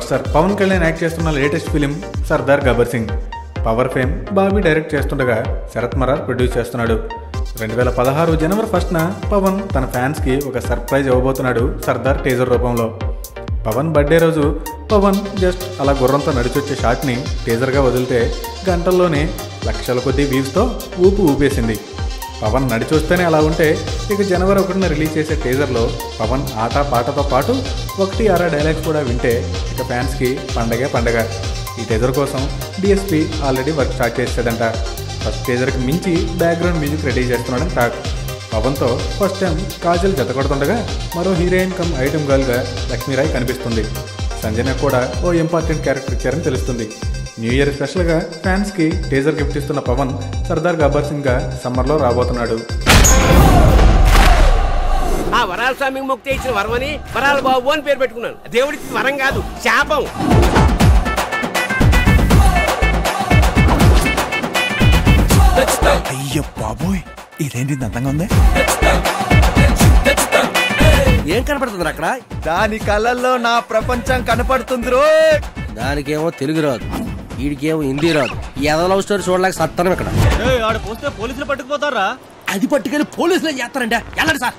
Power star Pawan Kalyan act చేస్తున్న latest film Sardaar Gabbar Singh. Power fame Bobby direct చేస్తుండగా Sharath Marar produce చేస్తున్నాడు. 2016 జనవరి 1న పవన్ తన ఫ్యాన్స్కి ఒక సర్ప్రైజ్ ఇవ్వబోతున్నాడు సర్దార్ టీజర్ రూపంలో. పవన్ బర్త్డే రోజు పవన్ జస్ట్ అలా గుర్రంతో నడిచొచ్చే షాట్ని టీజర్గా వదిలితే గంటల్లోనే లక్షల కొద్దీ వ్యూస్తో ఊపేసింది. పవన్ నడిచొస్తేనే అలా ఉంటే ఇక జనవరి 1న రిలీజ్ చేసే టీజర్లో పవన్ ఆట పాటతో పాటు 1-6 డైలాగ్స్ కూడా వింటే ఇక ఫ్యాన్స్కి పండగే పండగ. ఈ టీజర్ కోసం డిఎస్పీ ఆల్రెడీ వర్క్ స్టార్ట్ చేస్తాడంట. ఫస్ట్ టీజర్కి మించి బ్యాక్గ్రౌండ్ మ్యూజిక్ రెడీ చేస్తున్నాడని టాక్. పవన్తో ఫస్ట్ టైం కాజల్ జతకొడుతుండగా మరో హీరోయిన్ కమ్ ఐటమ్ గర్ల్గా లక్ష్మీరాయ్ కనిపిస్తుంది. సంజన కూడా ఓ ఇంపార్టెంట్ క్యారెక్టర్ ఇచ్చారని తెలుస్తుంది. న్యూ ఇయర్ స్పెషల్గా ఫ్యాన్స్కి టీజర్ గిఫ్ట్ ఇస్తున్న పవన్ సర్దార్ గబ్బర్ సింగ్గా సమ్మర్లో రాబోతున్నాడు. ఆ వరాల స్వామికి ముక్తి ఇచ్చిన వరమని వరాల బాబు అని పేరు పెట్టుకున్నాను. దేవుడికి వరం కాదు, శాపం. అయ్యో బాబోయ్, ఇదేంటి అందంగా ఉంది. ఏం కనపడుతుంది అక్కడ? దాని కళ్ళల్లో నా ప్రపంచం కనపడుతుంది రో. దానికేమో తెలుగు రాదు, వీడికేమో హిందీ రాదు. ఏదో లవ్ స్టోరీ చూడలేక సత్తానం ఇక్కడ. ఆడ పోస్తే పోలీసులు పట్టుకుపోతారా? అది పట్టుకెళ్ళి పోలీసులు చేస్తారంటే వెళ్ళండి సార్.